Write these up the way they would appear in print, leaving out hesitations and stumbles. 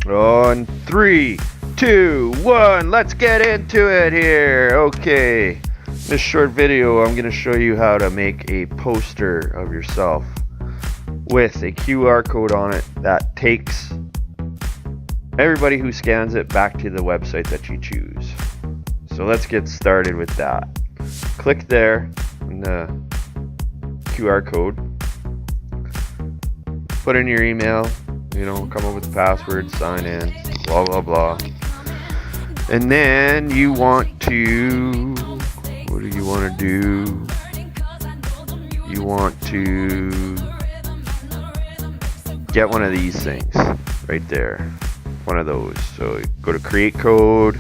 On 3, 2, 1, let's get into it here. Okay, this short video I'm going to show you how to make a poster of yourself with a QR code on it that takes everybody who scans it back to the website that you choose. So let's get started with that. Click there in the QR code, put in your email, come up with the password, sign in, blah blah blah. And then you want to, what do you want to do? You want to get one of these things right there, one of those. So go to create code.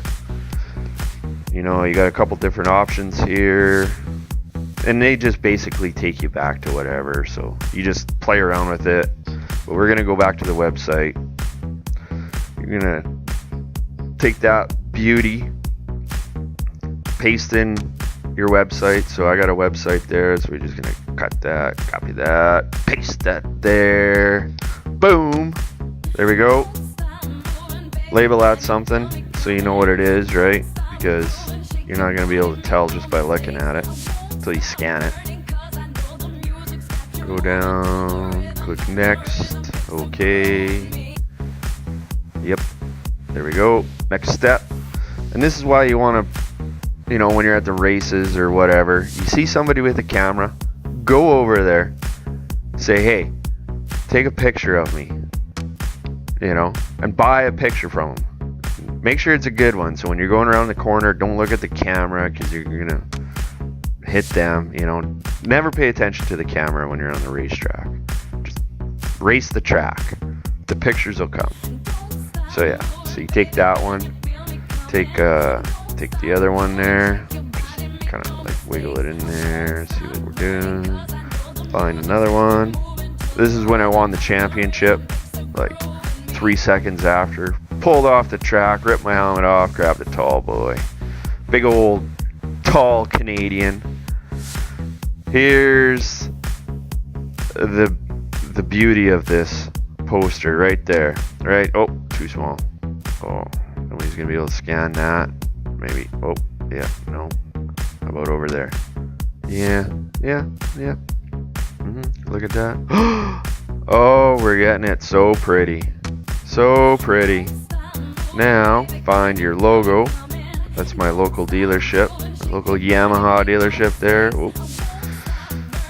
You got a couple different options here, and they just basically take you back to whatever. So you just play around with it. But we're gonna go back to the website. You're gonna take that beauty, paste in your website. So I got a website there, so we're just gonna cut that, copy that, paste that there. Boom. There we go. Label that something so you know what it is, right? Because you're not gonna be able to tell just by looking at it until you scan it. Go down, click next, okay. Yep, there we go. Next step. And this is why you want to, when you're at the races or whatever, you see somebody with a camera, go over there, say, hey, take a picture of me, and buy a picture from them. Make sure it's a good one. So when you're going around the corner, don't look at the camera because you're going to hit them. Never pay attention to the camera when you're on the racetrack. Just race the track. The pictures will come. So yeah, so you take that one, take the other one there, just kind of like wiggle it in there, see what we're doing. Find another one. This is when I won the championship, like 3 seconds after. Pulled off the track, ripped my helmet off, grabbed the tall boy. Big old tall Canadian. Here's the beauty of this poster right there. Right? Oh, too small. Oh, nobody's gonna be able to scan that. Maybe. Oh, yeah, no. How about over there? Yeah. Look at that. Oh, we're getting it. So pretty. So pretty. Now, find your logo. That's my local dealership. Local Yamaha dealership there. Oop.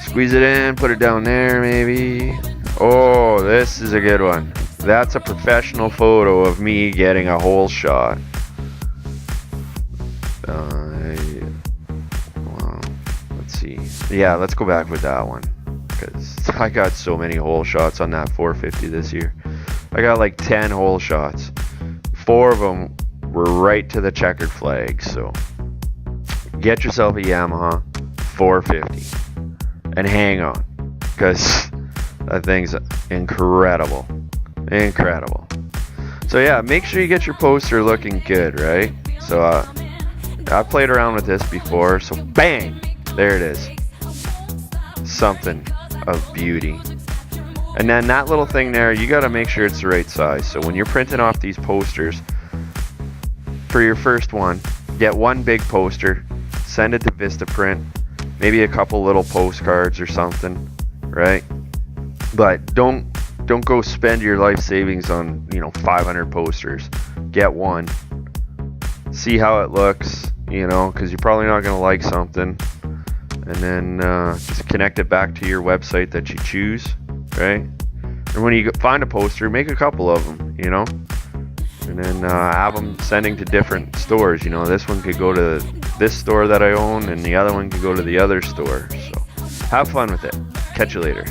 Squeeze it in, put it down there maybe. Oh, this is a good one. That's a professional photo of me getting a hole shot. Well, let's see. Yeah, let's go back with that one. Because I got so many hole shots on that 450 this year. I got like 10 hole shots. 4 of them were right to the checkered flag. So get yourself a Yamaha 450 and hang on, because that thing's incredible. So yeah, make sure you get your poster looking good, right? So I played around with this before, so bang, there it is. Something of beauty. And then that little thing there, you got to make sure it's the right size. So when you're printing off these posters for your first one, get one big poster, send it to Vistaprint, maybe a couple little postcards or something, right? But don't go spend your life savings on 500 posters. Get one, see how it looks, because you're probably not gonna like something, and then just connect it back to your website that you choose, right? And when you find a poster, make a couple of them, and then have them sending to different stores. This one could go to this store that I own, and the other one could go to the other store. So have fun with it. Catch you later.